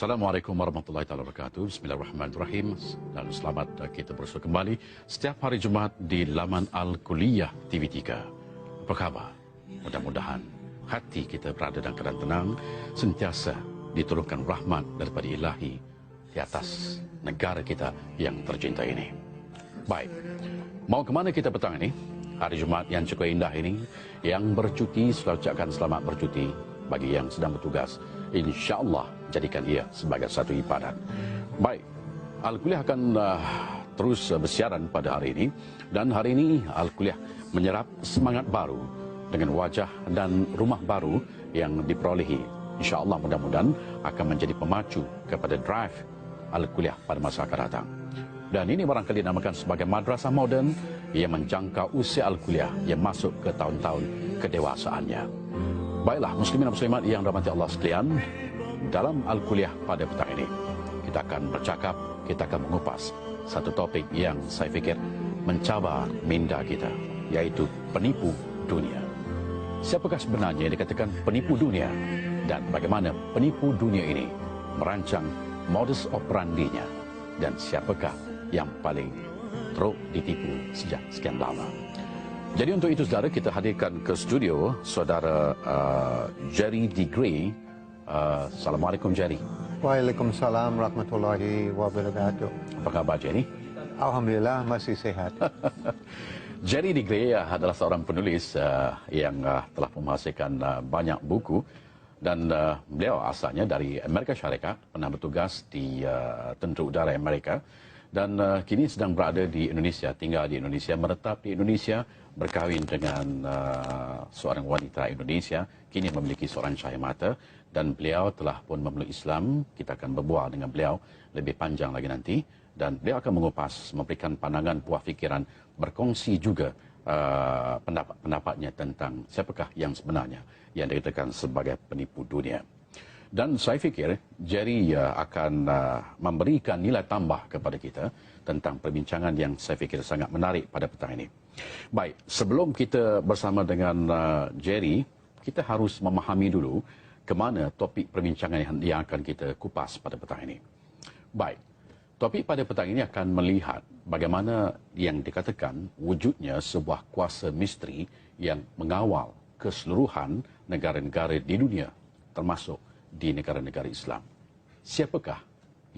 Assalamualaikum warahmatullahi wabarakatuh. Bismillahirrahmanirrahim. Dan selamat kita bersua kembali setiap hari Jumaat di laman Al-Kuliah TV3. Apa khabar? Mudah-mudahan hati kita berada dalam keadaan tenang, sentiasa diturunkan rahmat daripada Ilahi di atas negara kita yang tercinta ini. Baik, mau ke mana kita petang ini? Hari Jumaat yang cukup indah ini, yang bercuti, selalu ucapkan selamat bercuti. Bagi yang sedang bertugas, insya-Allah jadikan ia sebagai satu ibadat. Baik, Al-Kuliah akan terus bersiaran pada hari ini, dan hari ini Al-Kuliah menyerap semangat baru dengan wajah dan rumah baru yang diperolehi. Insya-Allah mudah-mudahan akan menjadi pemacu kepada drive Al-Kuliah pada masa akan datang. Dan ini barangkali dinamakan sebagai madrasah moden yang menjangkau usia Al-Kuliah yang masuk ke tahun-tahun kedewasaannya. Baiklah, muslimin dan muslimat yang dirahmati Allah sekalian, dalam Al-Kuliah pada petang ini, kita akan bercakap, kita akan mengupas satu topik yang saya fikir mencabar minda kita, yaitu penipu dunia. Siapakah sebenarnya yang dikatakan penipu dunia, dan bagaimana penipu dunia ini merancang modus operandinya, dan siapakah yang paling teruk ditipu sejak sekian lama. Jadi untuk itu saudara, kita hadirkan ke studio saudara Jerry D. Gray. Assalamualaikum Jerry. Waalaikumsalam warahmatullahi wabarakatuh. Apa khabar Jerry? Alhamdulillah masih sehat. Jerry D. Gray adalah seorang penulis yang telah menghasilkan banyak buku, dan beliau asalnya dari Amerika Syarikat, pernah bertugas di Tentera Udara Amerika, dan kini sedang berada di Indonesia, tinggal di Indonesia, menetap di Indonesia, berkahwin dengan seorang wanita Indonesia, kini memiliki seorang cahaya mata, dan beliau telah pun memeluk Islam. Kita akan berbual dengan beliau lebih panjang lagi nanti, dan beliau akan mengupas, memberikan pandangan, buah fikiran, berkongsi juga pendapat-pendapatnya tentang siapakah yang sebenarnya yang dikatakan sebagai penipu dunia. Dan saya fikir Jerry akan memberikan nilai tambah kepada kita tentang perbincangan yang saya fikir sangat menarik pada petang ini. Baik, sebelum kita bersama dengan Jerry, kita harus memahami dulu ke mana topik perbincangan yang akan kita kupas pada petang ini. Baik, topik pada petang ini akan melihat bagaimana yang dikatakan wujudnya sebuah kuasa misteri yang mengawal keseluruhan negara-negara di dunia, termasuk di negara-negara Islam. Siapakah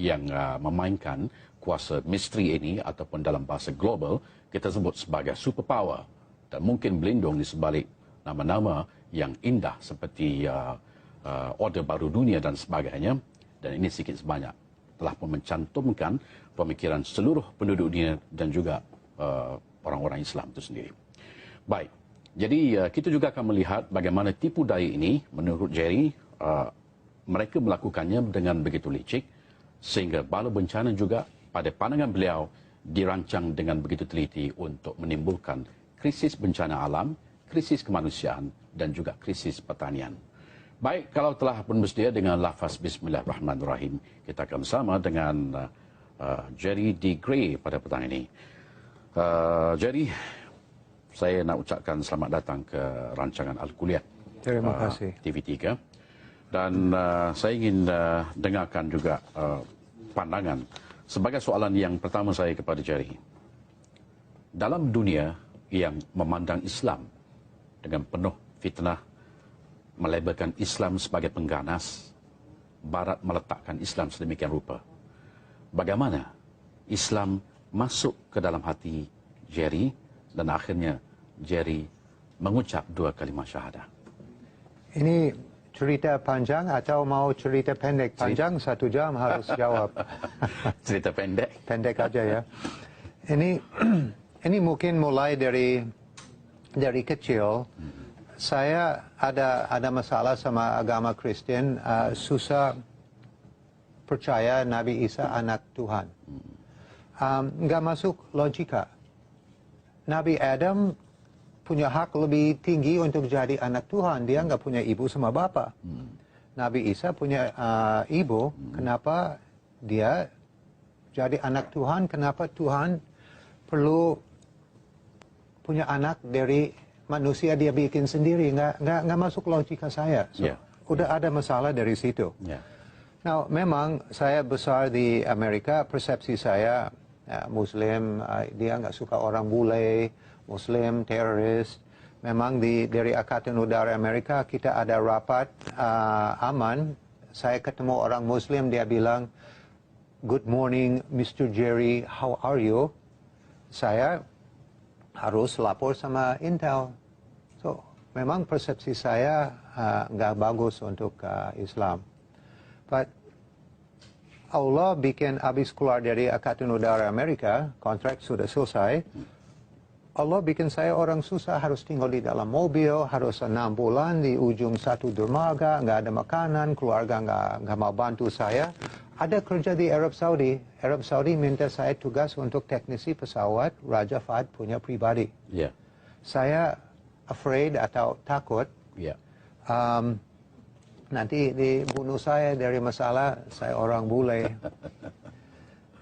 yang memainkan kuasa misteri ini, ataupun dalam bahasa global kita sebut sebagai superpower, dan mungkin berlindung di sebalik nama-nama yang indah seperti Order Baru Dunia dan sebagainya. Dan ini sikit sebanyak telah pun mencantumkan pemikiran seluruh penduduk dunia dan juga orang-orang Islam itu sendiri. Baik, jadi kita juga akan melihat bagaimana tipu daya ini menurut Jerry mereka melakukannya dengan begitu licik, sehingga bala bencana juga pada pandangan beliau dirancang dengan begitu teliti untuk menimbulkan krisis bencana alam, krisis kemanusiaan, dan juga krisis pertanian. Baik, kalau telah pun bersedia dengan lafaz Bismillahirrahmanirrahim, kita akan bersama dengan Jerry D. Gray pada petang ini. Jerry, saya nak ucapkan selamat datang ke rancangan Al-Kuliah. Terima kasih. TV3. Dan saya ingin dengarkan juga pandangan sebagai soalan yang pertama saya kepada Jerry. Dalam dunia yang memandang Islam dengan penuh fitnah, melabelkan Islam sebagai pengganas, Barat meletakkan Islam sedemikian rupa, bagaimana Islam masuk ke dalam hati Jerry dan akhirnya Jerry mengucap 2 kalimat syahadah? Ini cerita panjang atau mau cerita pendek? Panjang 1 jam harus jawab. Cerita pendek. Pendek aja ya. Ini mungkin mulai dari kecil. Saya ada masalah sama agama Kristen, susah percaya Nabi Isa anak Tuhan. Nggak masuk logika. Nabi Adam punya hak lebih tinggi untuk jadi anak Tuhan. Dia nggak punya ibu sama bapak. Nabi Isa punya ibu. Kenapa dia jadi anak Tuhan? Kenapa Tuhan perlu punya anak dari manusia dia bikin sendiri? Nggak masuk logika saya. So, udah ada masalah dari situ. Now, memang saya besar di Amerika, persepsi saya Muslim, dia nggak suka orang bule, Muslim, teroris. Memang dari Angkatan Udara Amerika kita ada rapat aman. Saya ketemu orang Muslim, dia bilang, "Good morning, Mr. Jerry, how are you?" Saya harus lapor sama Intel. So, memang persepsi saya nggak bagus untuk Islam. But Allah bikin habis keluar dari Angkatan Udara Amerika, kontrak sudah selesai. Allah bikin saya orang susah, harus tinggal di dalam mobil, harus 6 bulan di ujung satu dermaga, nggak ada makanan, keluarga nggak mau bantu saya. Ada kerja di Arab Saudi. Arab Saudi minta saya tugas untuk teknisi pesawat Raja Fahd punya pribadi. Yeah. Saya afraid atau takut. Yeah. Nanti dibunuh saya dari masalah saya orang bule.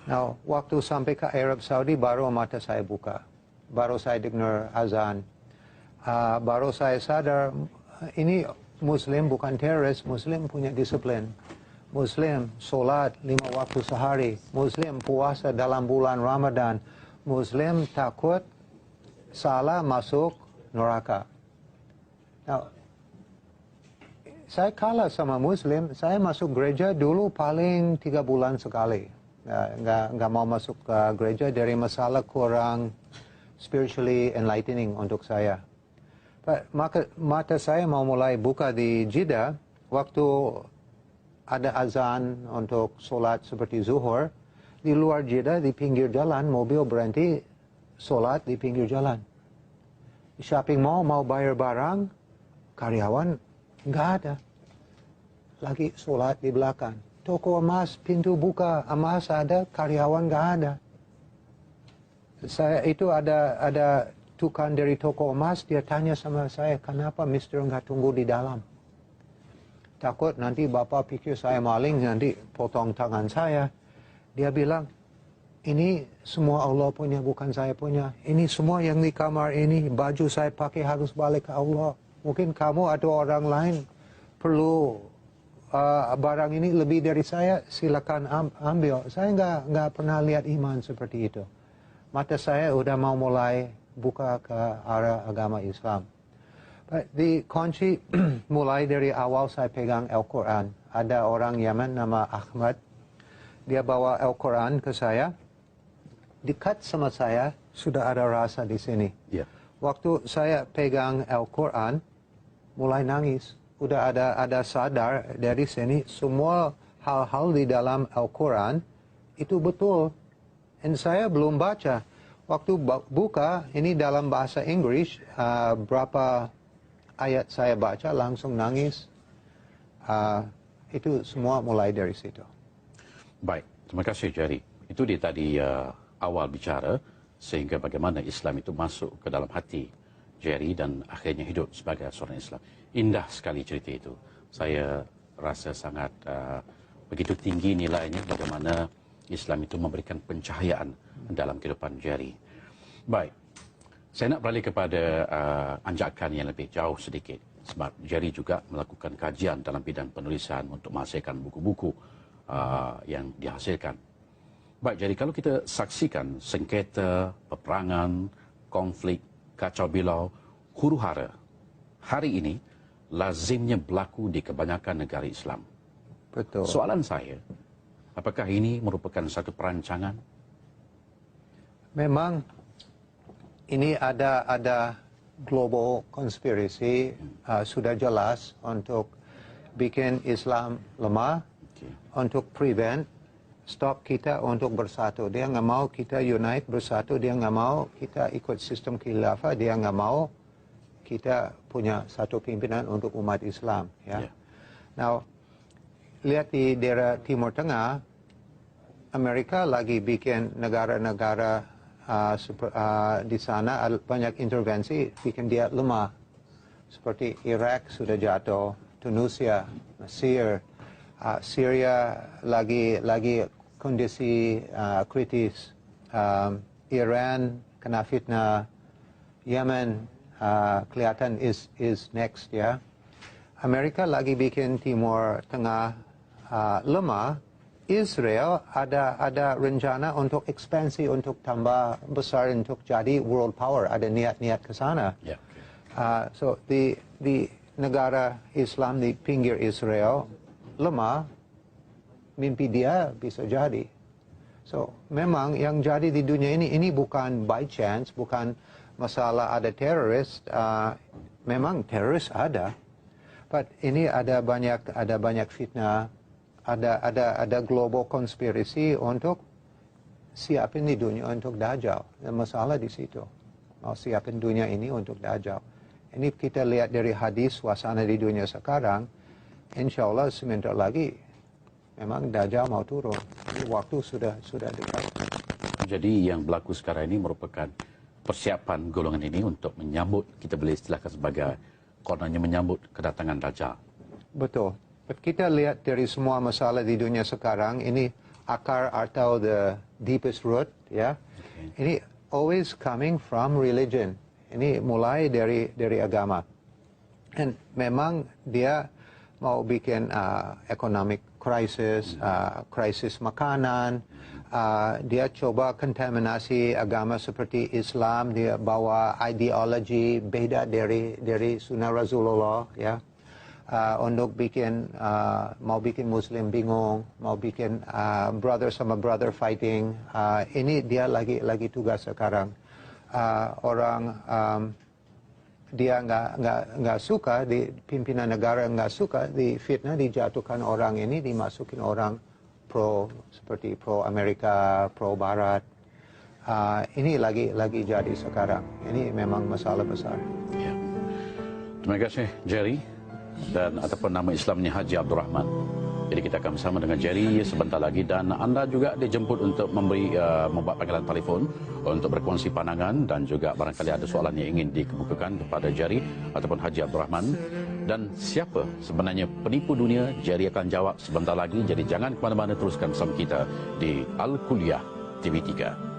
Nah, waktu sampai ke Arab Saudi baru mata saya buka. Baru saya dengar azan. Baru saya sadar ini Muslim bukan teroris, Muslim punya disiplin. Muslim solat 5 waktu sehari. Muslim puasa dalam bulan Ramadan. Muslim takut salah masuk neraka. Nah, saya kalah sama Muslim. Saya masuk gereja dulu paling 3 bulan sekali. Nggak mau masuk ke gereja dari masalah kurang spiritually enlightening untuk saya. Maka mata saya mau mulai buka di Jeddah waktu ada azan untuk solat seperti zuhur. Di luar Jeddah di pinggir jalan mobil berhenti solat di pinggir jalan. Di shopping mall mau bayar barang, karyawan nggak ada. Lagi sholat di belakang. Toko emas, pintu buka, emas ada, karyawan nggak ada. Saya itu ada tukang dari toko emas, dia tanya sama saya, kenapa Mister nggak tunggu di dalam? Takut nanti Bapak pikir saya maling, nanti potong tangan saya. Dia bilang, ini semua Allah punya, bukan saya punya. Ini semua yang di kamar ini, baju saya pakai harus balik ke Allah. Mungkin kamu atau orang lain perlu barang ini lebih dari saya, silakan ambil. Saya nggak pernah lihat iman seperti itu. Mata saya udah mau mulai buka ke arah agama Islam. Di kunci mulai dari awal saya pegang Al-Quran. Ada orang Yaman nama Ahmad. Dia bawa Al-Quran ke saya. Dekat sama saya sudah ada rasa di sini. Yeah. Waktu saya pegang Al-Quran, mulai nangis. Udah ada sadar dari sini semua hal-hal di dalam Al-Quran itu betul. Dan saya belum baca. Waktu buka ini dalam bahasa Inggris, berapa ayat saya baca langsung nangis. Itu semua mulai dari situ. Baik, terima kasih Jerry. Itu dia tadi awal bicara sehingga bagaimana Islam itu masuk ke dalam hati Jerry dan akhirnya hidup sebagai seorang Islam. Indah sekali cerita itu. Saya rasa sangat begitu tinggi nilainya bagaimana Islam itu memberikan pencahayaan dalam kehidupan Jerry. Baik, saya nak beralih kepada anjakan yang lebih jauh sedikit. Sebab Jerry juga melakukan kajian dalam bidang penulisan untuk menghasilkan buku-buku yang dihasilkan. Baik, jadi kalau kita saksikan sengketa, peperangan, konflik, kacau bilau, huru-hara, hari ini lazimnya berlaku di kebanyakan negara Islam. Betul. Soalan saya, apakah ini merupakan satu perancangan? Memang ini ada global conspiracy sudah jelas untuk bikin Islam lemah, untuk prevent, stop kita untuk bersatu. Dia nggak mau kita unite bersatu, dia nggak mau kita ikut sistem khilafah, dia nggak mau kita punya satu pimpinan untuk umat Islam. Ya. Now, lihat di daerah Timur Tengah, Amerika lagi bikin negara-negara di sana banyak intervensi, bikin dia lemah. Seperti Irak sudah jatuh, Tunisia, Mesir, Syria lagi kondisi kritis, Iran kena fitnah, Yemen kelihatan is next ya. Amerika lagi bikin Timur Tengah lemah, Israel ada rencana untuk ekspansi, untuk tambah besar, untuk jadi world power, ada niat-niat ke sana. Ya. So di negara Islam di pinggir Israel lemah, mimpi dia bisa jadi. So memang yang jadi di dunia ini bukan by chance, bukan masalah ada teroris. Memang teroris ada, but ini ada banyak fitnah, ada global konspirasi untuk siapin di dunia untuk Dajjal. Masalah di situ. Mau siapin dunia ini untuk Dajjal. Ini kita lihat dari hadis suasana di dunia sekarang, insya Allah sebentar lagi memang Dajjal mau turun. Waktu sudah dekat. Jadi yang berlaku sekarang ini merupakan persiapan golongan ini untuk menyambut, kita boleh istilahkan sebagai kononnya menyambut kedatangan Dajjal. Betul. Kita lihat dari semua masalah di dunia sekarang, ini akar atau the deepest root, ya. Okay. Ini always coming from religion. Ini mulai dari agama. Dan memang dia mau bikin economic crisis, krisis makanan. Dia coba kontaminasi agama seperti Islam. Dia bawa ideologi beda dari sunnah Rasulullah, ya. Untuk mau bikin Muslim bingung, mau bikin brother sama brother fighting. Ini dia lagi tugas sekarang. Orang dia nggak suka, di pimpinan negara nggak suka, di fitnah, dijatuhkan orang ini, dimasukin orang seperti pro Amerika, pro Barat. Ini lagi jadi sekarang. Ini memang masalah besar. Ya. Terima kasih Jerry. Dan ataupun nama Islamnya Haji Abdul Rahman. Jadi kita akan bersama dengan Jerry sebentar lagi, dan anda juga dijemput untuk membuat panggilan telefon untuk berkongsi pandangan, dan juga barangkali ada soalan yang ingin dikemukakan kepada Jerry ataupun Haji Abdul Rahman. Dan siapa sebenarnya penipu dunia, Jerry akan jawab sebentar lagi. Jadi jangan ke mana-mana, teruskan bersama kita di Al-Kuliah TV3.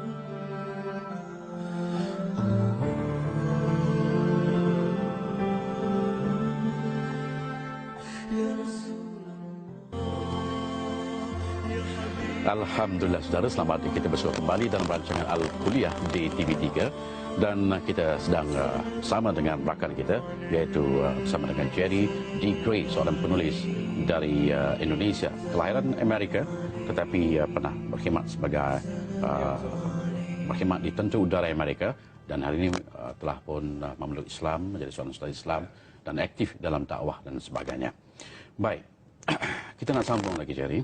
Alhamdulillah saudara, selamat kita bersua kembali dalam rancangan Al-Kuliah di TV3, dan kita sedang sama dengan rakan kita, iaitu bersama dengan Jerry D. Gray, seorang penulis dari Indonesia, kelahiran Amerika tetapi pernah berkhidmat sebagai berkhidmat di Tentera Udara Amerika, dan hari ini telah pun memeluk Islam, menjadi seorang ustaz Islam dan aktif dalam dakwah dan sebagainya. Baik, kita nak sambung lagi Jerry.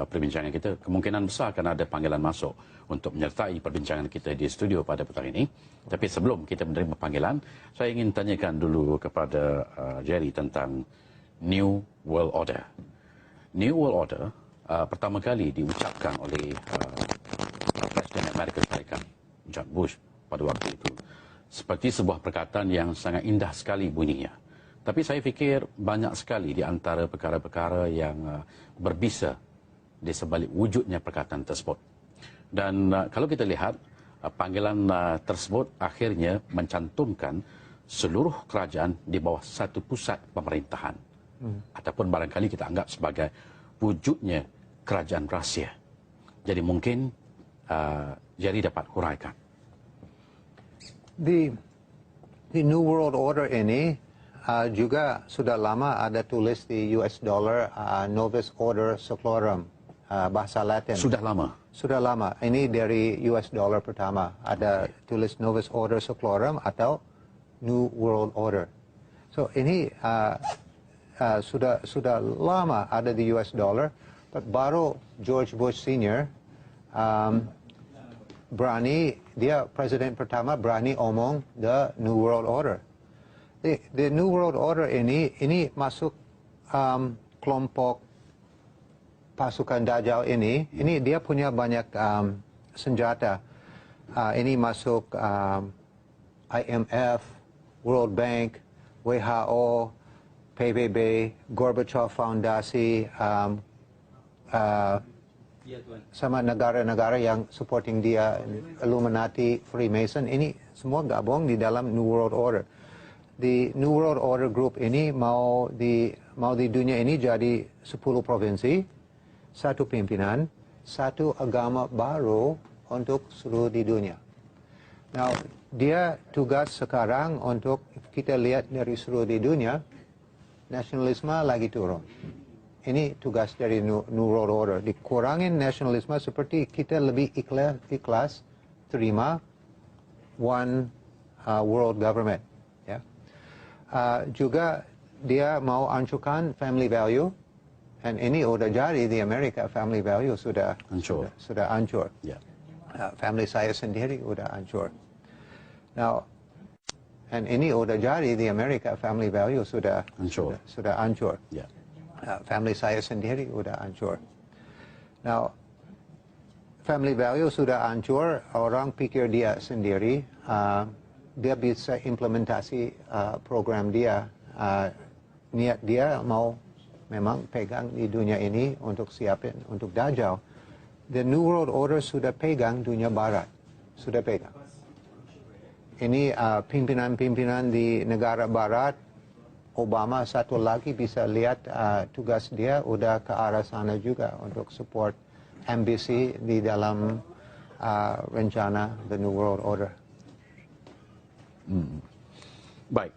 Perbincangan kita, kemungkinan besar akan ada panggilan masuk untuk menyertai perbincangan kita di studio pada petang ini. Tapi sebelum kita menerima panggilan, saya ingin tanyakan dulu kepada Jerry tentang New World Order. New World Order pertama kali diucapkan oleh Presiden Amerika Syarikat George Bush pada waktu itu seperti sebuah perkataan yang sangat indah sekali bunyinya. Tapi saya fikir banyak sekali di antara perkara-perkara yang berbisa di sebalik wujudnya perkataan tersebut. Dan kalau kita lihat, panggilan tersebut akhirnya mencantumkan seluruh kerajaan di bawah satu pusat pemerintahan. Ataupun barangkali kita anggap sebagai wujudnya kerajaan rahsia. Jadi mungkin Jerry dapat huraikan. Di New World Order ini juga sudah lama ada tulis di US dollar Novus Order Seclorum. Bahasa Latin. Sudah lama? Sudah lama. Ini dari US dollar pertama. Ada tulis Novus Order Seclorum atau New World Order. So ini sudah lama ada di US dollar. But baru George Bush Senior berani, dia presiden pertama berani omong the New World Order. The New World Order ini masuk kelompok pasukan Dajjal ini dia punya banyak senjata. Ini masuk IMF, World Bank, WHO, PBB, Gorbachev Foundasi, sama negara-negara yang supporting dia, Illuminati, Freemason, ini semua gabung di dalam New World Order. di New World Order Group ini mau di dunia ini jadi 10 provinsi, satu pimpinan, satu agama baru untuk seluruh di dunia. Now, dia tugas sekarang untuk kita lihat dari seluruh di dunia, nasionalisme lagi turun. Ini tugas dari New World Order. Dikurangin nasionalisme seperti kita lebih ikhlas terima one world government. Ya. Juga dia mau hancurkan family value. Dan ini udah jadi di Amerika, family value sudah hancur. Yeah. Family saya sendiri udah hancur. Now, and ini udah jadi di Amerika, family value sudah hancur. Yeah. Family saya sendiri udah hancur. Now, family value sudah hancur, orang pikir dia sendiri, dia bisa implementasi program dia, niat dia mau memang pegang di dunia ini untuk siapin untuk Dajjal. The New World Order sudah pegang dunia barat, sudah pegang. Ini pimpinan-pimpinan di negara barat, Obama satu lagi bisa lihat tugas dia udah ke arah sana juga untuk support ambisi di dalam rencana The New World Order. Baik.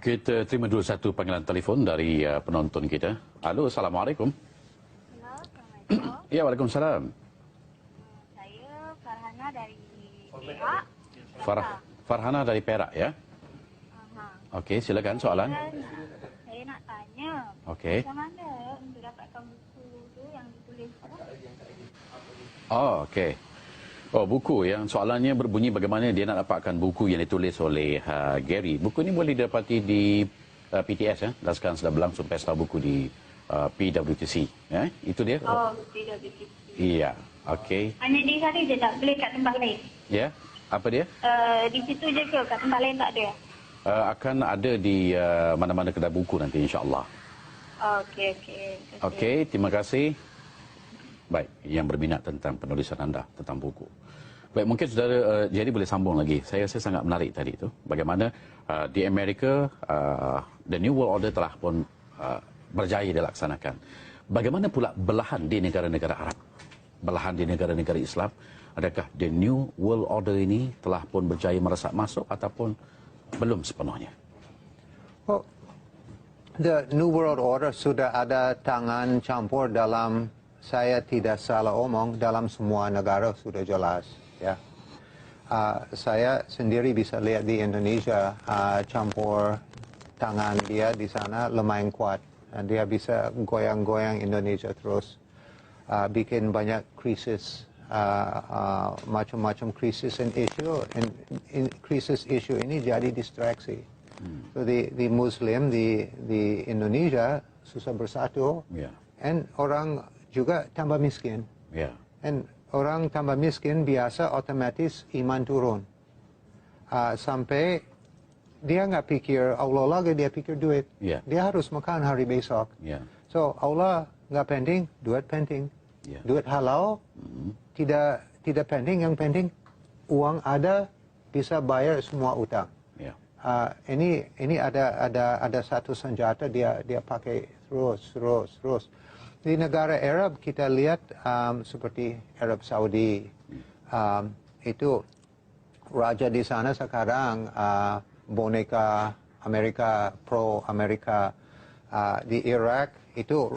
Kita terima dulu satu panggilan telefon dari penonton kita. Halo, Assalamualaikum. Halo, Assalamualaikum. Ya, Waalaikumsalam. Saya Farhana dari Perak. Farhana dari Perak, ya? Okey, silakan soalan. Saya nak tanya, Okey. macam mana untuk dapatkan buku tu yang ditulis apa? Oh, okey. Oh, buku yang soalannya berbunyi bagaimana dia nak dapatkan buku yang ditulis oleh Gary. Buku ini boleh didapati di PTS, ya? Dan sekarang sudah berlangsung pesta buku di PWTC. Ya? Itu dia? Oh, PWTC. Iya, okey. Hanya di sana je tak boleh kat tempat lain? Ya, apa dia? Di situ je ke? Kat tempat lain tak ada? Akan ada di mana-mana kedai buku nanti, insya-Allah. Okey. Okey, terima kasih. Baik, yang berminat tentang penulisan anda tentang buku. Baik, mungkin saudara jadi boleh sambung lagi. Saya sangat menarik tadi itu. Bagaimana di Amerika, the New World Order telah pun berjaya dilaksanakan. Bagaimana pula belahan di negara-negara Arab? Belahan di negara-negara Islam? Adakah the New World Order ini telah pun berjaya meresap masuk ataupun belum sepenuhnya? Oh, the New World Order sudah ada tangan campur dalam, saya tidak salah omong, dalam semua negara sudah jelas. Ya. Saya sendiri bisa lihat di Indonesia campur tangan dia di sana lumayan kuat. Dia bisa goyang-goyang Indonesia terus, bikin banyak krisis. Macam-macam krisis dan krisis isu ini jadi distraksi. So di Muslim di Indonesia susah bersatu, dan orang juga tambah miskin. Dan orang tambah miskin biasa otomatis iman turun. Sampai dia nggak pikir Allah lagi, dia pikir duit. Dia harus makan hari besok. So Allah nggak penting, duit penting. Duit halal tidak penting, yang penting uang ada bisa bayar semua utang. Ini ada satu senjata dia pakai terus. Di negara Arab kita lihat seperti Arab Saudi, itu raja di sana sekarang boneka Amerika, pro Amerika. Di Iraq itu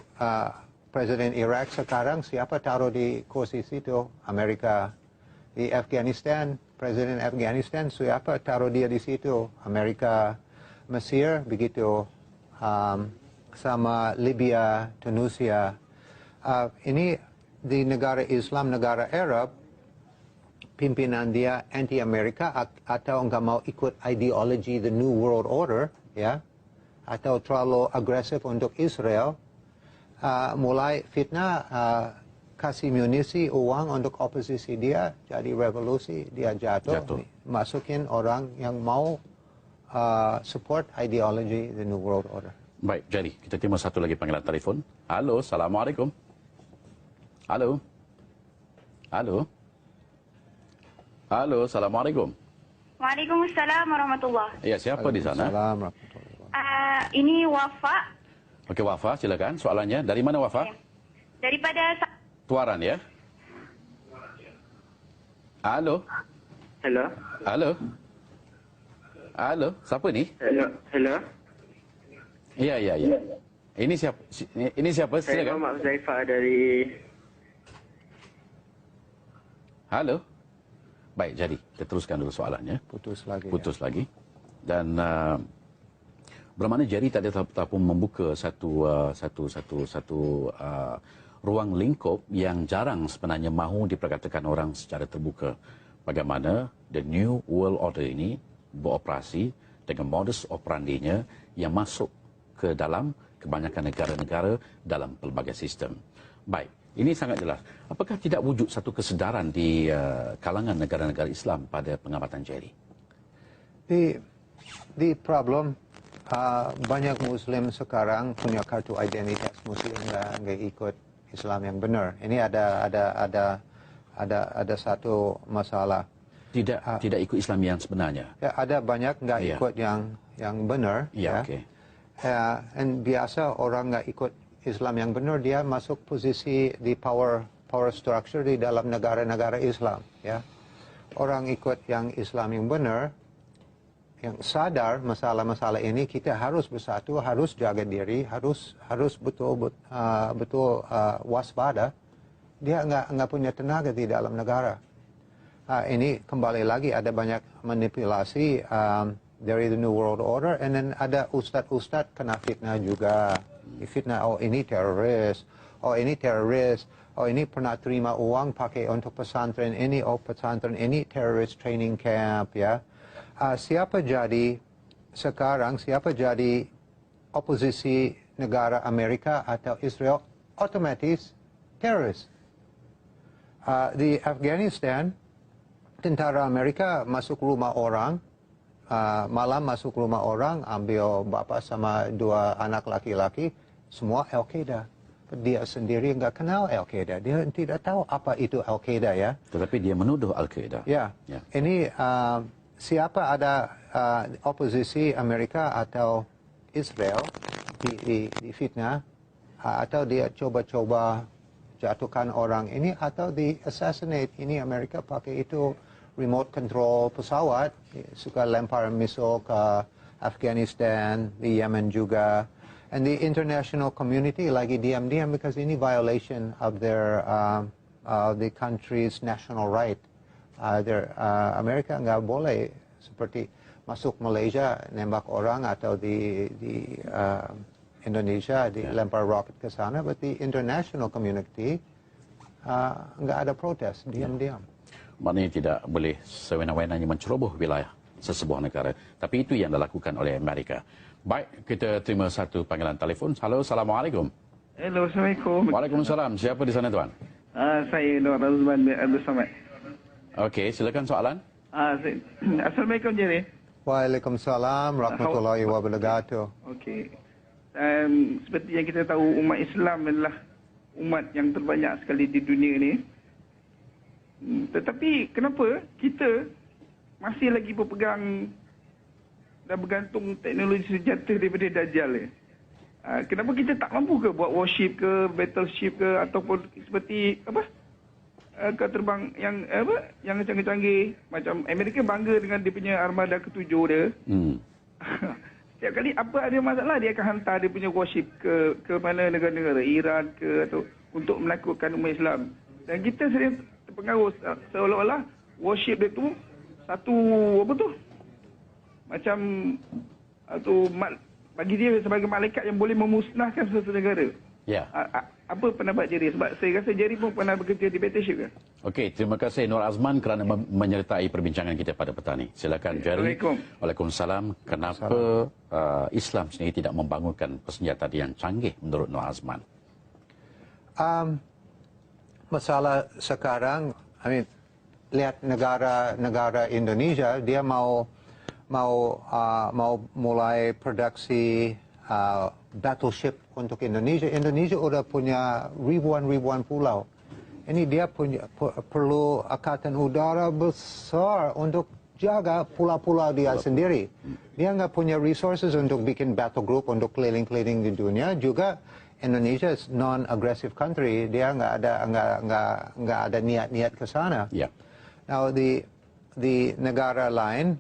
Presiden Iraq sekarang siapa taruh di kursi situ? Amerika. Di Afghanistan, Presiden Afghanistan siapa taruh dia di situ? Amerika. Mesir begitu. Sama Libya, Tunisia. Ini di negara Islam, negara Arab, pimpinan dia anti-Amerika atau nggak mau ikut ideologi the New World Order, ya, atau terlalu agresif untuk Israel. Mulai fitnah, kasih munisi, uang untuk oposisi dia, jadi revolusi, dia jatuh. Masukin orang yang mau support ideologi the New World Order. Baik, jadi kita terima satu lagi panggilan telefon. Halo, Assalamualaikum. Halo, Assalamualaikum. Waalaikumsalam warahmatullahi. Ya, siapa di sana? Assalamualaikum warahmatullahi wabarakatuh. Ini Wafa. Okey, Wafa, silakan soalannya. Dari mana Wafa? Daripada Tuaran ya. Halo. Hello. Halo. Halo, siapa ni? Hello. Hello. Ya, ya, ya. Ini siapa? Ini siapa? Saya Silakan. Muhammad Zaifah dari... Halo. Baik, jadi kita teruskan dulu soalannya. Putus lagi. Putus lagi. Dan bermakna Jerry tadi telah pun membuka satu ruang lingkup yang jarang sebenarnya mahu diperkatakan orang secara terbuka. Bagaimana the New World Order ini beroperasi dengan modus operandinya yang masuk ke dalam kebanyakan negara-negara dalam pelbagai sistem. Baik, ini sangat jelas. Apakah tidak wujud satu kesedaran di kalangan negara-negara Islam pada pengamatan Jerry? Di problem banyak Muslim sekarang punya kartu identitas Muslim nggak ikut Islam yang benar. Ini ada satu masalah. Tidak ikut Islam yang sebenarnya. Ya, ada banyak nggak ikut yang benar. Ya, okey. Dan biasa orang nggak ikut Islam yang benar, dia masuk posisi di power structure di dalam negara-negara Islam. Ya, orang ikut yang Islam yang benar, yang sadar masalah-masalah ini, kita harus bersatu, harus jaga diri, harus betul waspada. Dia nggak punya tenaga di dalam negara. Ini kembali lagi ada banyak manipulasi dari the New World Order, and then ada ustadz kena fitnah juga. Fitnah, oh ini teroris, oh ini teroris, oh ini pernah terima uang pakai untuk pesantren ini, oh pesantren ini terrorist training camp, ya. Siapa jadi oposisi negara Amerika atau Israel, otomatis teroris. Di Afghanistan, tentara Amerika masuk rumah orang, malam masuk rumah orang, ambil bapa sama 2 anak laki-laki, semua Al-Qaeda. Dia sendiri nggak kenal Al-Qaeda, dia tidak tahu apa itu Al-Qaeda, ya. Tetapi dia menuduh Al-Qaeda. Ya, ini siapa ada oposisi Amerika atau Israel di fitnah, atau dia coba-coba jatuhkan orang ini, atau di assassinate ini, Amerika pakai itu remote control pesawat, suka lempar misil ke Afghanistan, di Yemen juga. And the international community lagi diam-diam because ini violation of their the country's national right. Amerika nggak boleh seperti masuk Malaysia nembak orang, atau di Indonesia dilempar roket ke sana, but the international community nggak ada protes, diam-diam. Maknanya tidak boleh sewenang-wenangnya menceroboh wilayah sesebuah negara. Tapi itu yang dilakukan oleh Amerika. Baik, kita terima satu panggilan telefon. Halo, Assalamualaikum. Hello, Assalamualaikum. Waalaikumsalam. Siapa di sana, tuan? Saya Nur Azman bin Abdul Samad. Okey, silakan soalan. Assalamualaikum, Jerry. Waalaikumsalam warahmatullahi wabarakatuh. Okey. Seperti yang kita tahu, umat Islam adalah umat yang terbanyak sekali di dunia ni. Tetapi kenapa kita masih lagi berpegang dan bergantung teknologi senjata daripada Dajjal ni? Kenapa kita tak mampu ke buat warship ke, battleship ke, ataupun seperti kapal terbang yang yang canggih-canggih, macam Amerika bangga dengan dia punya armada ke-7 dia. Setiap kali apa ada masalah, dia akan hantar dia punya warship ke mana negara-negara, Iran ke, atau untuk menakutkan umat Islam. Dan kita sering terpengaruh seolah-olah warship dia tu satu macam bagi dia sebagai malaikat yang boleh memusnahkan sesuatu negara. Ya. Apa pendapat Jerry? Sebab saya rasa Jerry pun pernah bekerja di battleship kan? Okey, terima kasih Nur Azman kerana menyertai perbincangan kita pada petang ini. Silakan Jerry. Waalaikumsalam. Kenapa Islam sendiri tidak membangunkan persenjataan yang canggih menurut Nur Azman? Masalah sekarang, lihat negara Indonesia, dia mau mulai produksi battleship untuk Indonesia. Indonesia udah punya ribuan pulau. Ini dia perlu angkatan udara besar untuk jaga pulau-pulau dia sendiri. Dia nggak punya resources untuk bikin battle group untuk keliling-keliling di dunia. Juga Indonesia is non-aggressive country. Dia nggak ada niat-niat ke sana. Ya. Now di negara lain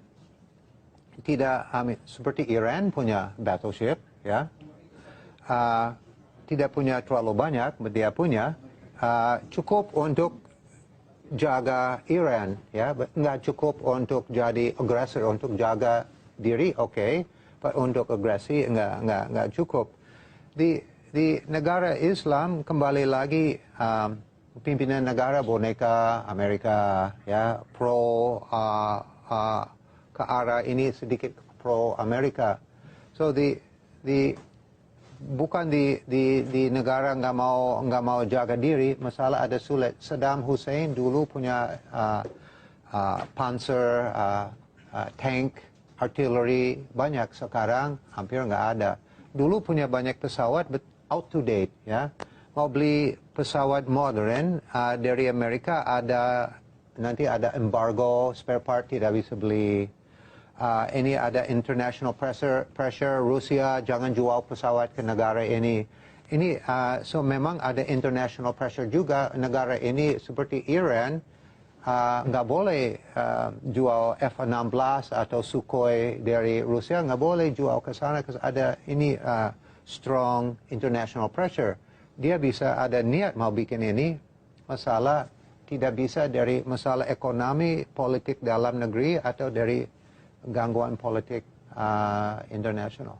tidak, seperti Iran punya battleship, ya. Tidak punya terlalu banyak, dia punya cukup untuk jaga Iran, ya, nggak cukup untuk jadi agresor, untuk jaga diri, oke, but untuk agresi nggak cukup. Di negara Islam kembali lagi pimpinan negara boneka Amerika, ya, pro ke arah ini sedikit pro Amerika. So bukan di negara nggak mau jaga diri, masalah ada sulit. Saddam Hussein dulu punya panzer, tank, artillery banyak, sekarang hampir nggak ada. Dulu punya banyak pesawat, but out to date, ya. Mau beli pesawat modern dari Amerika nanti ada embargo, spare part tidak bisa beli. Ini ada international pressure, Rusia jangan jual pesawat ke negara ini. So memang ada international pressure juga. Negara ini seperti Iran nggak boleh jual F-16 atau Sukhoi dari Rusia, nggak boleh jual ke sana. Ada ini strong international pressure. Dia bisa ada niat mau bikin ini, masalah tidak bisa dari masalah ekonomi, politik dalam negeri atau dari gangguan politik internasional.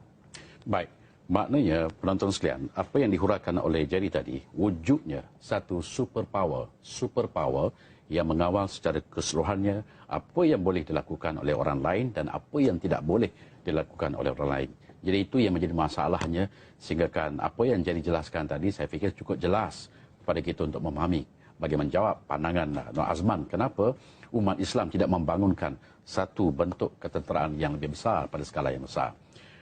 Baik, maknanya penonton sekalian, apa yang dihuraikan oleh Jerry tadi, wujudnya satu superpower yang mengawal secara keseluruhannya apa yang boleh dilakukan oleh orang lain dan apa yang tidak boleh dilakukan oleh orang lain. Jadi itu yang menjadi masalahnya, sehingga kan apa yang Jerry jelaskan tadi saya fikir cukup jelas kepada kita untuk memahami bagaimana menjawab pandangan Nur Azman kenapa umat Islam tidak membangunkan satu bentuk ketenteraan yang lebih besar pada skala yang besar.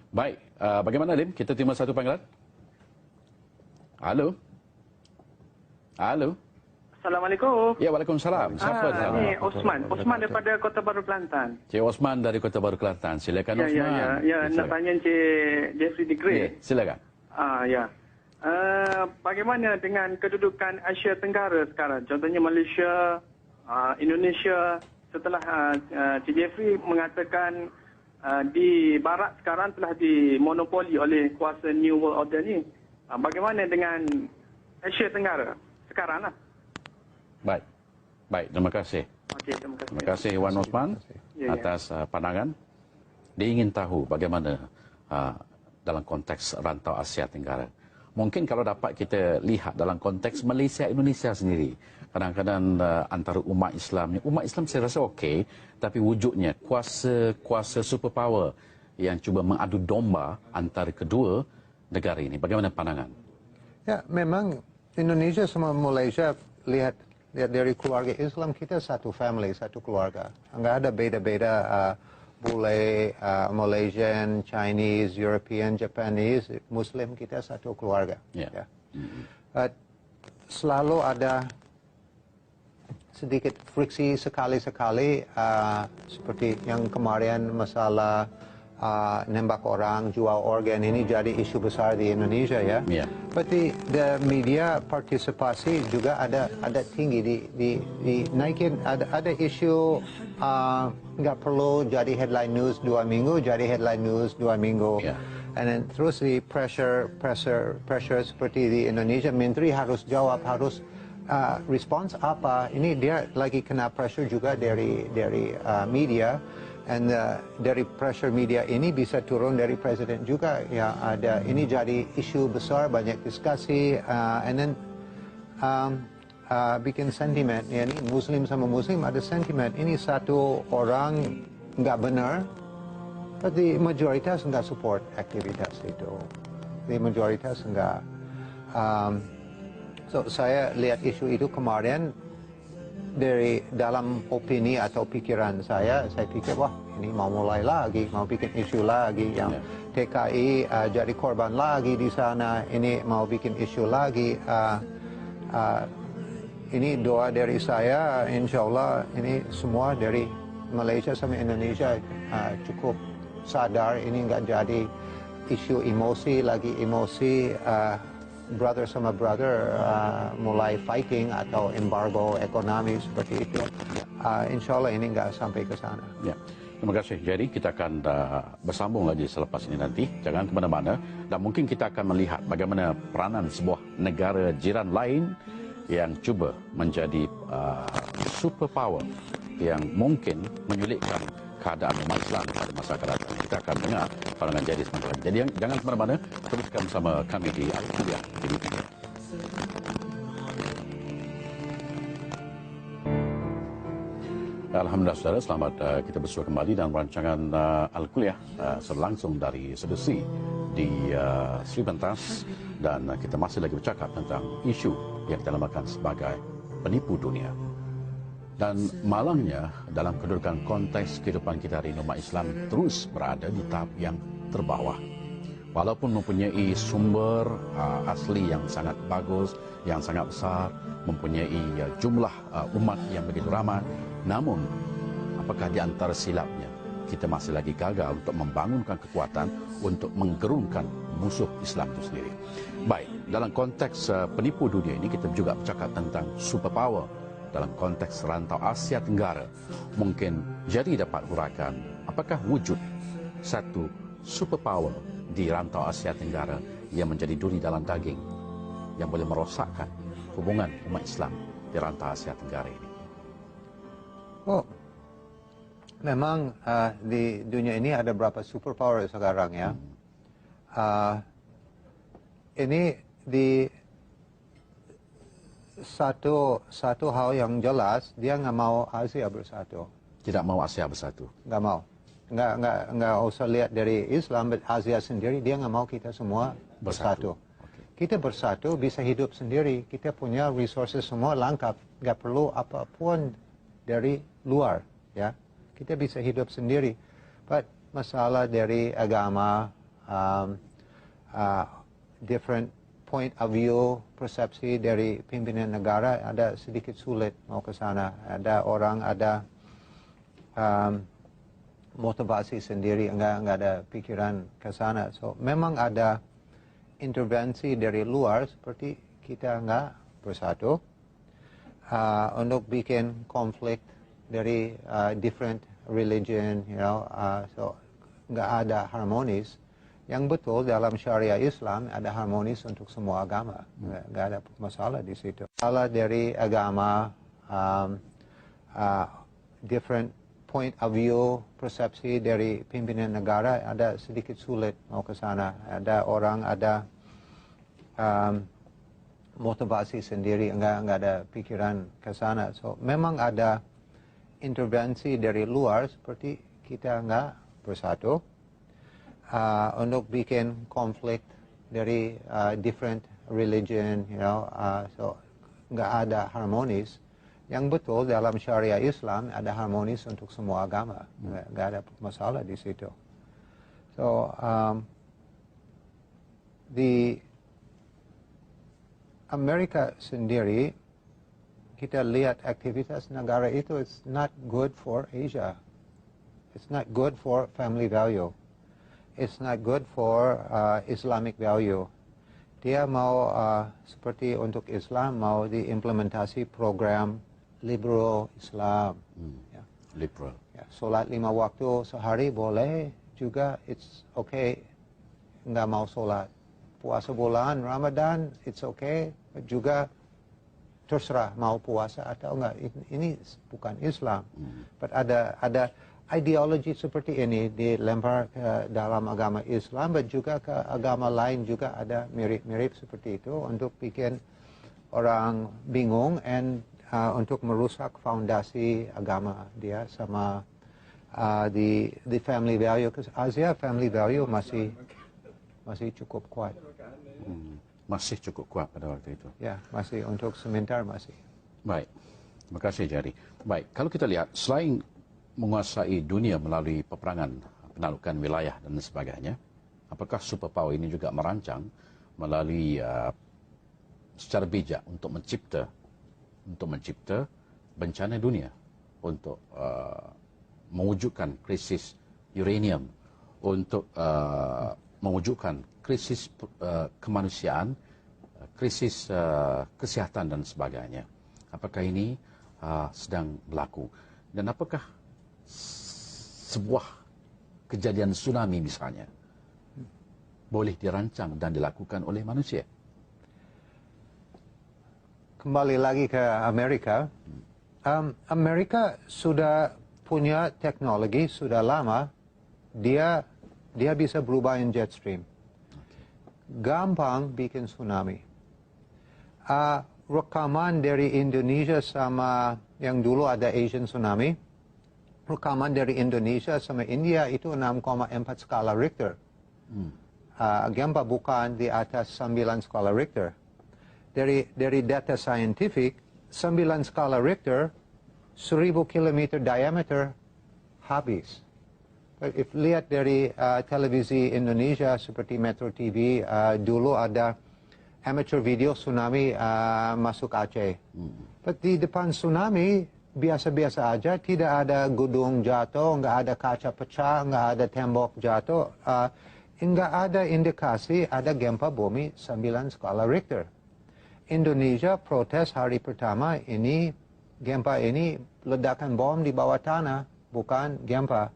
Baik, bagaimana Lim? Kita terima satu panggilan. Halo? Halo? Assalamualaikum. Ya, Waalaikumsalam. Siapa? Ini Osman daripada Kota Baru Kelantan. Cik Osman dari Kota Baru Kelantan. Silakan Osman. Ya, nak tanya Cik Jeffrey Degree. Ya, silakan. Ya. Bagaimana dengan kedudukan Asia Tenggara sekarang? Contohnya Malaysia, Indonesia, setelah Cik Jeffrey mengatakan di Barat sekarang telah dimonopoli oleh kuasa New World Order ni. Bagaimana dengan Asia Tenggara sekarang lah? Baik, terima kasih. Okey, terima kasih. Terima kasih Wan Osman atas pandangan. Dia ingin tahu bagaimana dalam konteks rantau Asia Tenggara. Mungkin kalau dapat kita lihat dalam konteks Malaysia Indonesia sendiri, kadang-kadang antara umat Islam saya rasa okey, tapi wujudnya kuasa superpower yang cuba mengadu domba antara kedua negara ini. Bagaimana pandangan? Ya, memang Indonesia sama Malaysia lihat dari keluarga Islam, kita satu family, satu keluarga. Enggak ada beda-beda bule, Malaysian, Chinese, European, Japanese, Muslim, kita satu keluarga. Yeah. Ya. Selalu ada sedikit friksi sekali-sekali, seperti yang kemarin masalah nembak orang, jual organ, ini jadi isu besar di Indonesia, ya. Yeah. But the media partisipasi juga ada tinggi dinaikin, ada isu nggak perlu jadi headline news 2 minggu, jadi headline news 2 minggu. Yeah. And then terus di pressure seperti di Indonesia, menteri harus jawab, harus respons apa. Ini dia lagi kena pressure juga dari media. And dari pressure media ini bisa turun dari presiden juga, ya. Ada ini jadi isu besar, banyak diskusi, and then bikin sentimen. Ya, ini Muslim sama Muslim ada sentimen. Ini satu orang nggak benar, tapi mayoritas nggak support aktivitas itu. Di mayoritas nggak. So saya lihat isu itu kemarin. Dari dalam opini atau pikiran saya pikir, wah ini mau mulai lagi, mau bikin isu lagi, yang TKI jadi korban lagi di sana, ini mau bikin isu lagi. Ini doa dari saya, insya Allah ini semua dari Malaysia sama Indonesia cukup sadar ini nggak jadi isu emosi lagi emosi brother sama brother mulai fighting atau embargo ekonomi seperti itu. Insya Allah ini nggak sampai ke sana. Ya. Terima kasih. Jadi kita akan bersambung lagi selepas ini nanti. Jangan kemana-mana. Dan mungkin kita akan melihat bagaimana peranan sebuah negara jiran lain yang cuba menjadi superpower yang mungkin menyulitkan keadaan umat Islam pada masa akan datang. Kita akan dengar pandangan Jadi sebentar lagi. Jadi jangan kemana-mana. Teruskan bersama kami di Al-Quliah. Alhamdulillah saudara, selamat kita bersua kembali dalam rancangan Al-Quliah langsung dari Sedusi di Sri Pentas, dan kita masih lagi bercakap tentang isu yang kita namakan sebagai penipu dunia. Dan malangnya dalam kedudukan konteks kehidupan kita hari ini, umat Islam terus berada di tahap yang terbawah. Walaupun mempunyai sumber asli yang sangat bagus, yang sangat besar, mempunyai jumlah umat yang begitu ramai, namun apakah di antara silapnya kita masih lagi gagal untuk membangunkan kekuatan untuk menggerungkan musuh Islam itu sendiri. Baik, dalam konteks penipu dunia ini kita juga bercakap tentang superpower dalam konteks rantau Asia Tenggara. Mungkin jadi dapat huraikan apakah wujud satu superpower di rantau Asia Tenggara yang menjadi duri dalam daging yang boleh merosakkan hubungan umat Islam di rantau Asia Tenggara ini. Oh, memang di dunia ini ada berapa superpower sekarang ya. Ini di satu hal yang jelas, dia nggak mau Asia bersatu. Tidak mau Asia bersatu. Nggak mau. Nggak usah lihat dari Islam, but Asia sendiri dia nggak mau kita semua bersatu. Okay. Kita bersatu bisa hidup sendiri. Kita punya resources semua lengkap. Nggak perlu apapun dari luar, ya. Kita bisa hidup sendiri. But masalah dari agama, different point of view, persepsi dari pimpinan negara ada sedikit sulit mau ke sana. Ada orang ada motivasi sendiri, enggak ada pikiran ke sana. So memang ada intervensi dari luar seperti kita enggak bersatu untuk bikin konflik dari different religion, so enggak ada harmonis. Yang betul dalam syariah Islam ada harmonis untuk semua agama, enggak ada masalah di situ. Masalah dari agama, different point of view, persepsi dari pimpinan negara ada sedikit sulit mau ke sana. Ada orang ada motivasi sendiri, enggak ada pikiran ke sana. So memang ada intervensi dari luar seperti kita enggak bersatu untuk bikin konflik dari different religion, so enggak ada harmonis. Yang betul dalam syariah Islam ada harmonis untuk semua agama, enggak ada masalah di situ. So di Amerika sendiri kita lihat aktivitas negara itu, it's not good for Asia, it's not good for family value, it's not good for Islamic value. Dia mau seperti untuk Islam mau diimplementasi program liberal Islam. Ya. Liberal. Ya, solat 5 waktu sehari boleh juga, it's okay. Nggak mau solat. Puasa bulan Ramadan, it's okay. Juga terserah mau puasa atau enggak. Ini bukan Islam. But ada ideologi seperti ini dilempar ke dalam agama Islam, but juga ke agama lain juga ada mirip-mirip seperti itu untuk bikin orang bingung and untuk merusak fondasi agama dia sama the family value. Asia family value masih cukup kuat. Masih cukup kuat pada waktu itu. Ya, masih untuk sebentar masih. Baik, terima kasih Jerry. Baik, kalau kita lihat selain menguasai dunia melalui peperangan, penaklukan wilayah dan sebagainya, apakah superpower ini juga merancang melalui secara bijak untuk mencipta bencana dunia untuk mewujudkan krisis uranium, untuk mewujudkan krisis kemanusiaan, krisis kesihatan dan sebagainya. Apakah ini sedang berlaku? Dan apakah sebuah kejadian tsunami misalnya boleh dirancang dan dilakukan oleh manusia? Kembali lagi ke Amerika. Amerika sudah punya teknologi sudah lama. Dia bisa berubahin jet stream. Gampang bikin tsunami. Rekaman dari Indonesia sama yang dulu ada Asian tsunami. Rekaman dari Indonesia sama India itu 6,4 skala Richter. Gempa bukan di atas 9 skala Richter. Dari data scientific, 9 skala Richter, 1000 km diameter, habis. If lihat dari televisi Indonesia seperti Metro TV, dulu ada amateur video tsunami masuk Aceh. But di depan tsunami, biasa-biasa aja, tidak ada gedung jatuh, nggak ada kaca pecah, nggak ada tembok jatuh, nggak ada indikasi ada gempa bumi 9 skala Richter. Indonesia protes hari pertama ini, gempa ini ledakan bom di bawah tanah, bukan gempa.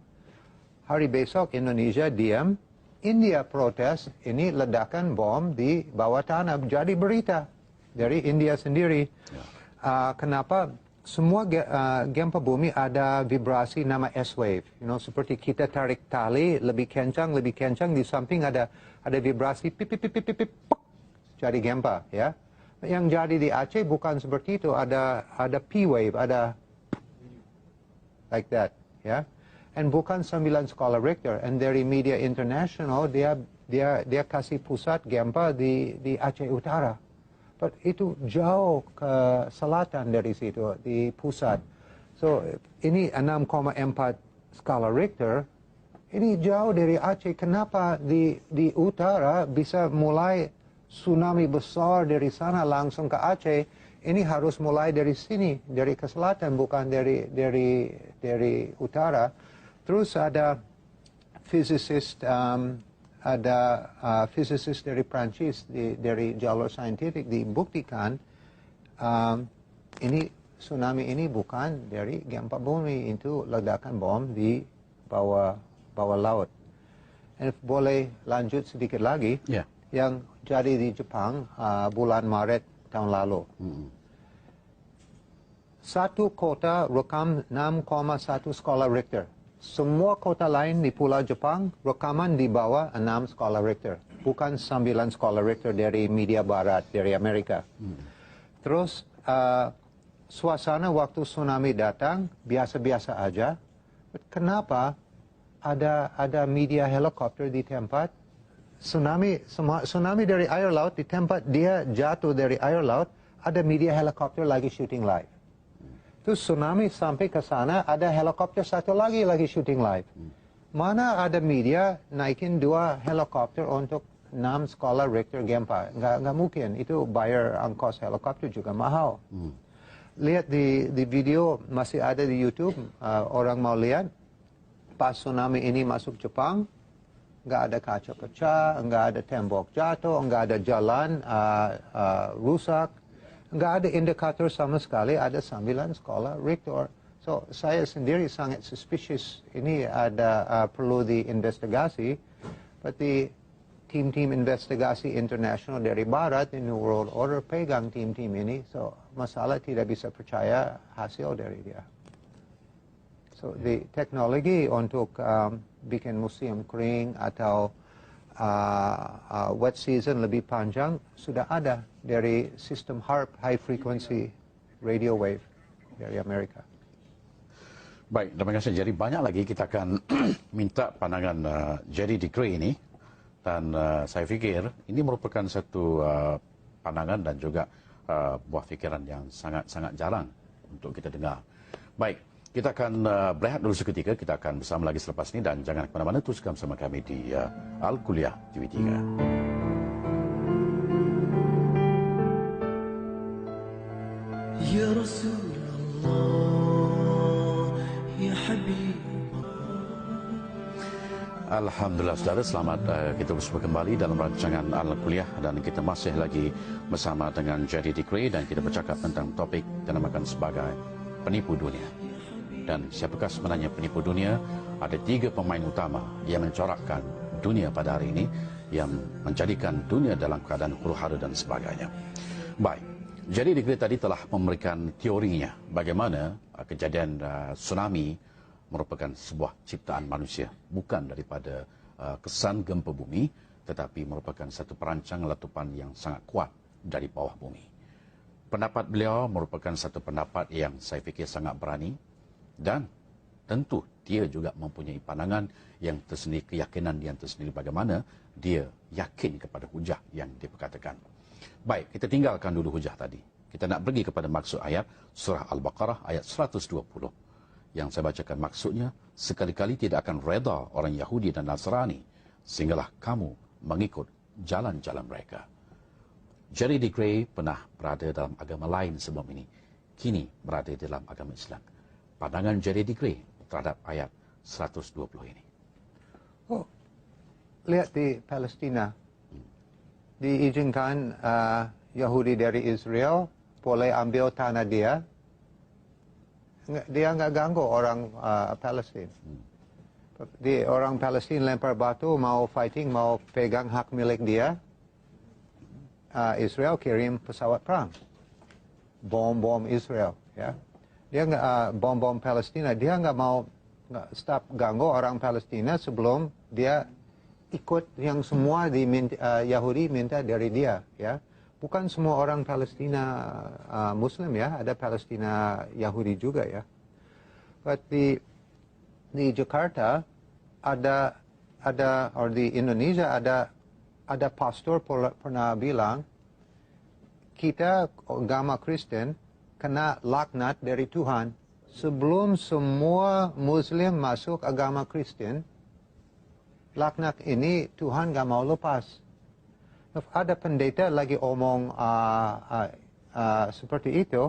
Hari besok Indonesia diam, India protes, ini ledakan bom di bawah tanah. Jadi berita dari India sendiri. Kenapa? Semua gempa bumi ada vibrasi nama S-wave. Seperti kita tarik tali lebih kencang, di samping ada vibrasi pip pip pip pip pip, jadi gempa, ya. Yang jadi di Aceh bukan seperti itu, ada P-wave, ada like that, ya. And bukan 9 skala Richter. And dari media international dia kasih pusat gempa di Aceh Utara. But itu jauh ke selatan dari situ, di pusat. So ini 6,4 skala Richter. Ini jauh dari Aceh. Kenapa di utara bisa mulai tsunami besar dari sana langsung ke Aceh? Ini harus mulai dari sini, dari ke selatan, bukan dari utara. Terus ada physicist dari Prancis dari jalur saintifik dibuktikan ini tsunami ini bukan dari gempa bumi, itu ledakan bom di bawah laut. And boleh lanjut sedikit lagi, yang jadi di Jepang bulan Maret tahun lalu. Satu kota rekam 6,1 skala Richter. Semua kota lain di Pulau Jepang rekaman di bawah 6 skala Richter. Bukan 9 skala Richter dari media barat, dari Amerika. Terus suasana waktu tsunami datang biasa-biasa aja. Kenapa ada media helikopter di tempat tsunami dari air laut, di tempat dia jatuh dari air laut, ada media helikopter lagi shooting live. Terus tsunami sampai ke sana, ada helikopter satu lagi shooting live. Mana ada media naikin 2 helikopter untuk 6 skala Richter gempa? Nggak mungkin. Itu bayar ongkos helikopter juga mahal. Lihat di video, masih ada di YouTube, orang mau lihat. Pas tsunami ini masuk Jepang, nggak ada kaca pecah, nggak ada tembok jatuh, nggak ada jalan rusak. Nggak ada indikator sama sekali ada 9 skala Richter. So saya sendiri sangat suspicious. Ini ada perlu diinvestigasi. Berarti tim-tim investigasi internasional dari Barat, di New World Order, pegang tim-tim ini. So masalah tidak bisa percaya hasil dari dia. So di teknologi untuk bikin musim kering atau wet season lebih panjang sudah ada dari sistem HAARP, High Frequency Radio Wave dari Amerika. Baik, terima kasih. Jadi banyak lagi kita akan minta pandangan Jerry de Grey ini, dan saya fikir ini merupakan satu pandangan dan juga buah fikiran yang sangat jarang untuk kita dengar. Baik, kita akan berehat dulu seketika. Kita akan bersama lagi selepas ini, dan jangan ke mana-mana, teruskan bersama kami di Al-Kuliah TV3. Ya Rasulullah, ya Habib Alhamdulillah saudara, selamat kita bersama kembali dalam rancangan Al-Kuliah dan kita masih lagi bersama dengan Jerry Digray dan kita bercakap tentang topik dinamakan sebagai penipu dunia. Dan siapakah sebenarnya penipu dunia? Ada 3 pemain utama yang mencorakkan dunia pada hari ini, yang menjadikan dunia dalam keadaan huru-hara dan sebagainya. Baik, Jerry Digray tadi telah memberikan teorinya bagaimana kejadian tsunami merupakan sebuah ciptaan manusia, bukan daripada kesan gempa bumi, tetapi merupakan satu perancangan letupan yang sangat kuat dari bawah bumi. Pendapat beliau merupakan satu pendapat yang saya fikir sangat berani dan tentu dia juga mempunyai pandangan yang tersendiri, keyakinan yang tersendiri bagaimana dia yakin kepada hujah yang diperkatakan. Baik, kita tinggalkan dulu hujah tadi. Kita nak pergi kepada maksud ayat surah Al-Baqarah ayat 120. Yang saya bacakan maksudnya, sekali-kali tidak akan reda orang Yahudi dan Nasrani sehinggalah kamu mengikut jalan-jalan mereka. Jerry Digray pernah berada dalam agama lain sebelum ini, kini berada dalam agama Islam. Pandangan Jerry Digray terhadap ayat 120 ini. Oh, lihat di Palestina, diizinkan Yahudi dari Israel boleh ambil tanah dia nggak ganggu orang Palestin. Orang Palestin lempar batu, mau fighting, mau pegang hak milik dia. Israel kirim pesawat perang, bom Israel, ya. Dia nggak bom Palestina. Dia nggak mau stop ganggu orang Palestina sebelum dia ikut yang semua Yahudi minta dari dia, ya. Bukan semua orang Palestina Muslim, ya, ada Palestina Yahudi juga, ya. But di Jakarta di Indonesia ada pastor pernah bilang kita agama Kristen kena laknat dari Tuhan sebelum semua Muslim masuk agama Kristen. Laknat ini Tuhan nggak mau lepas. Ada pendeta lagi omong seperti itu,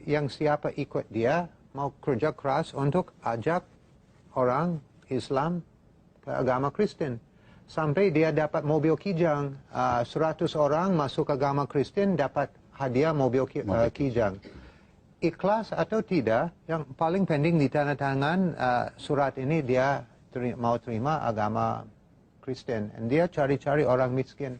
yang siapa ikut dia mau kerja keras untuk ajak orang Islam ke agama Kristen. Sampai dia dapat mobil kijang, 100 orang masuk agama Kristen dapat hadiah mobil kijang. Ikhlas atau tidak, yang paling penting di tanda tangan surat ini dia mau terima agama Kristen, dan dia cari-cari orang miskin.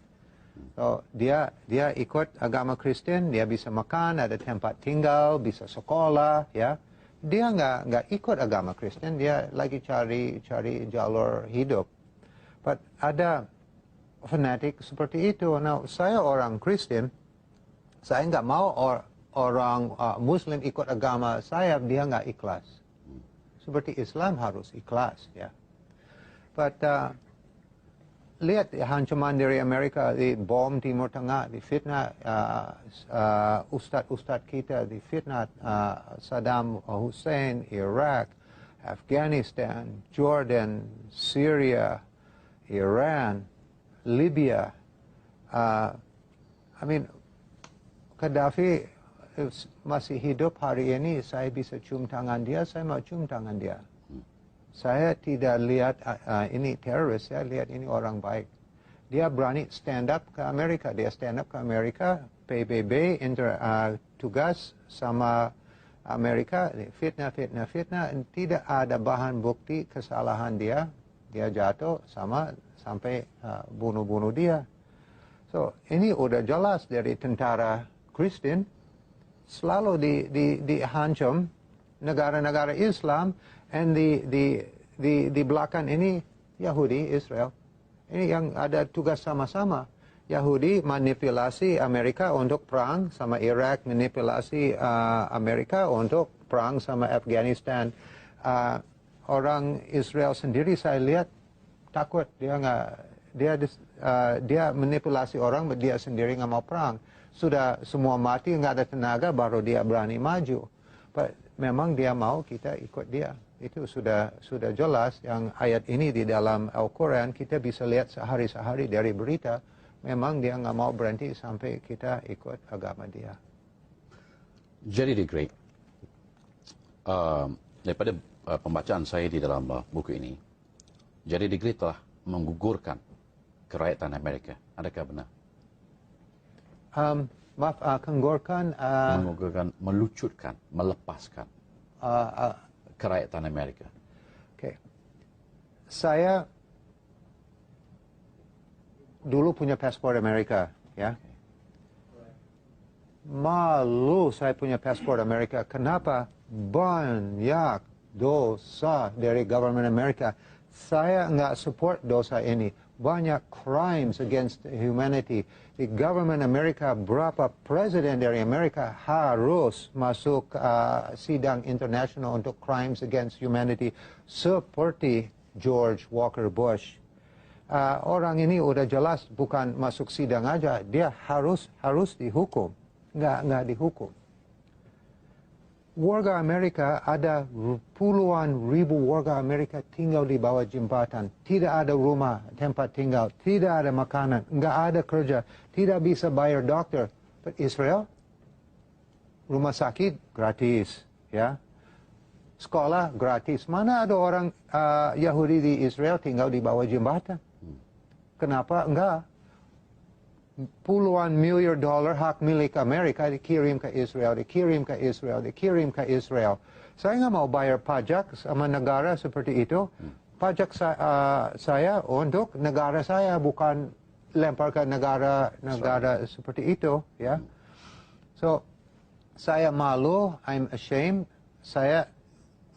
So, dia ikut agama Kristen, dia bisa makan, ada tempat tinggal, bisa sekolah, ya. Dia nggak ikut agama Kristen, dia lagi cari jalur hidup. But ada fanatik seperti itu. Now, saya orang Kristen, saya nggak mau orang Muslim ikut agama saya, dia nggak ikhlas. Seperti Islam harus ikhlas, ya. But lihat ancaman dari Amerika, di bom Timur Tengah, di fitnah ustadz kita, di fitnah Saddam Hussein, Iraq, Afghanistan, Jordan, Syria, Iran, Libya. Gaddafi masih hidup hari ini, saya bisa cium tangan dia, saya mau cium tangan dia. Saya tidak lihat ini teroris, saya lihat ini orang baik. Dia berani stand up ke Amerika, dia stand up ke Amerika, PBB tugas sama Amerika, fitnah, tidak ada bahan bukti kesalahan dia jatuh sampai bunuh dia. So, ini udah jelas dari tentara Kristen, selalu dihancam negara-negara Islam. Dan di belakang ini Yahudi, Israel. Ini yang ada tugas sama-sama. Yahudi manipulasi Amerika untuk perang sama Irak, manipulasi Amerika untuk perang sama Afghanistan. Orang Israel sendiri saya lihat takut, dia manipulasi orang, dia sendiri nggak mau perang. Sudah semua mati, nggak ada tenaga, baru dia berani maju. But memang dia mau kita ikut dia. Itu sudah jelas, yang ayat ini di dalam Al-Quran kita bisa lihat sehari-hari dari berita. Memang dia nggak mau berhenti sampai kita ikut agama dia. Jerry Digray, daripada pembacaan saya di dalam buku ini, Jerry Degree telah menggugurkan kerakyatan Amerika. Adakah benar? Maaf, kenggorkan. Menggugurkan, melucutkan, melepaskan kerakyatan Amerika. Okay. Saya dulu punya paspor Amerika, ya. Malu saya punya paspor Amerika. Kenapa? Banyak dosa dari government Amerika. Saya nggak support dosa ini. Banyak crimes against humanity. Di government Amerika, berapa presiden dari Amerika harus masuk sidang internasional untuk crimes against humanity seperti George Walker Bush. Orang ini udah jelas bukan masuk sidang aja, dia harus dihukum. Nggak dihukum. Warga Amerika, ada puluhan ribu warga Amerika tinggal di bawah jembatan. Tidak ada rumah, tempat tinggal, tidak ada makanan, nggak ada kerja, tidak bisa bayar dokter. But Israel, rumah sakit gratis, ya. Sekolah gratis. Mana ada orang Yahudi di Israel tinggal di bawah jembatan? Kenapa enggak? Puluhan miliar dolar hak milik Amerika dikirim ke Israel, dikirim ke Israel, dikirim ke Israel. Saya nggak mau bayar pajak sama negara seperti itu. Pajak saya untuk negara saya, bukan lempar ke negara seperti itu, ya. So, saya malu, I'm ashamed. Saya,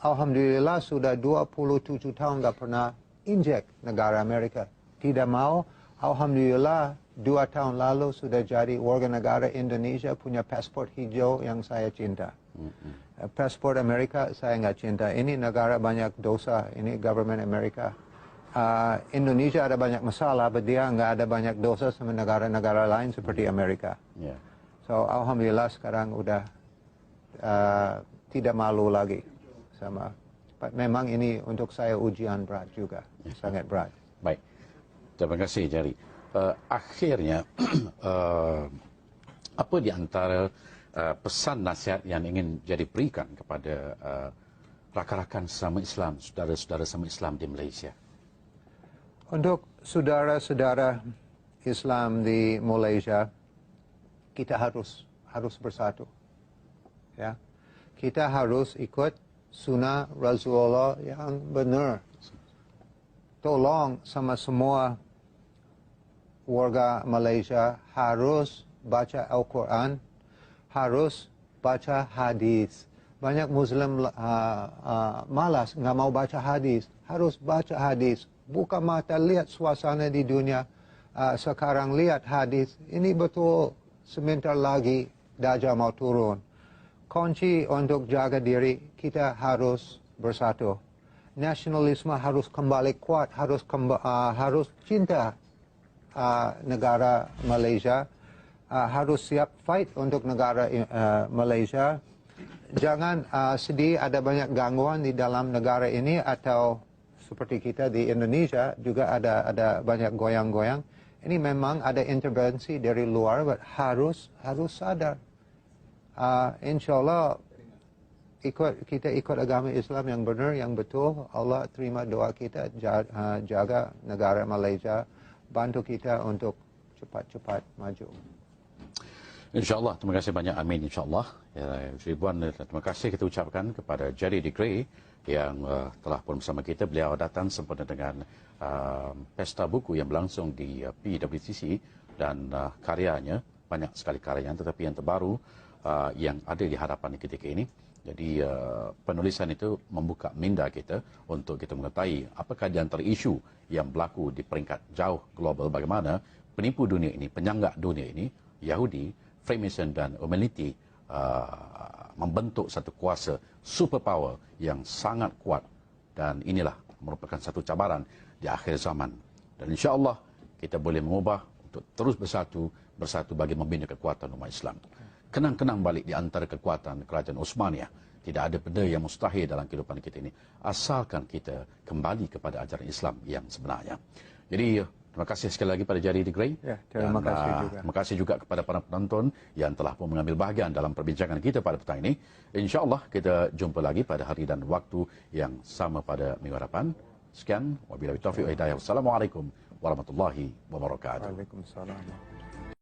alhamdulillah, sudah 27 tahun nggak pernah injek negara Amerika. Tidak mau, alhamdulillah, 2 tahun lalu sudah jadi warga negara Indonesia, punya paspor hijau yang saya cinta. Paspor Amerika saya nggak cinta. Ini negara banyak dosa, ini government Amerika. Indonesia ada banyak masalah, tapi dia nggak ada banyak dosa sama negara-negara lain seperti Amerika. Yeah. So, alhamdulillah sekarang udah tidak malu lagi sama. Memang ini untuk saya ujian berat juga, sangat berat. Baik, terima kasih Jerry. Akhirnya, apa di antara pesan nasihat yang ingin Jerry berikan kepada rakan-rakan sesama Islam, saudara-saudara sesama Islam di Malaysia? Untuk saudara-saudara Islam di Malaysia, kita harus bersatu. Ya, kita harus ikut sunnah Rasulullah yang benar. Tolong sama semua warga Malaysia harus baca Al-Quran, harus baca hadis. Banyak Muslim malas, nggak mau baca hadis. Harus baca hadis. Buka mata, lihat suasana di dunia. Sekarang lihat hadis. Ini betul sebentar lagi Dajjal mau turun. Kunci untuk jaga diri, kita harus bersatu. Nasionalisme harus kembali kuat, harus cinta negara Malaysia, harus siap fight untuk negara Malaysia. Jangan sedih ada banyak gangguan di dalam negara ini, atau seperti kita di Indonesia juga ada banyak goyang-goyang. Ini memang ada intervensi dari luar, but harus sadar. Insya Allah kita ikut agama Islam yang benar, yang betul. Allah terima doa kita, jaga negara Malaysia, bantu kita untuk cepat-cepat maju. InsyaAllah, terima kasih banyak. Amin, insyaAllah. Ya, ribuan terima kasih kita ucapkan kepada Jerry Degree yang telah pun bersama kita. Beliau datang sempena dengan pesta buku yang berlangsung di PWTC, dan karyanya, banyak sekali karyanya, tetapi yang terbaru yang ada di hadapan ketika ini. Jadi penulisan itu membuka minda kita untuk kita mengetahui apakah di antara isu yang berlaku di peringkat jauh global, bagaimana penipu dunia ini, penyanggah dunia ini, Yahudi, Freemason dan Illuminati membentuk satu kuasa superpower yang sangat kuat, dan inilah merupakan satu cabaran di akhir zaman. Dan insya-Allah kita boleh mengubah untuk terus bersatu bagi membina kekuatan umat Islam. Kenang-kenang balik di antara kekuatan kerajaan Uthmaniyah. Tidak ada benda yang mustahil dalam kehidupan kita ini, asalkan kita kembali kepada ajaran Islam yang sebenarnya. Jadi terima kasih sekali lagi pada Jerry Degree. Ya, terima kasih juga. Terima kasih juga kepada para penonton yang telah pun mengambil bahagian dalam perbincangan kita pada petang ini. InsyaAllah kita jumpa lagi pada hari dan waktu yang sama pada minggu hadapan. Sekian, wabillahi taufiq wa hidayah. Wassalamualaikum warahmatullahi wabarakatuh. Waalaikumsalam.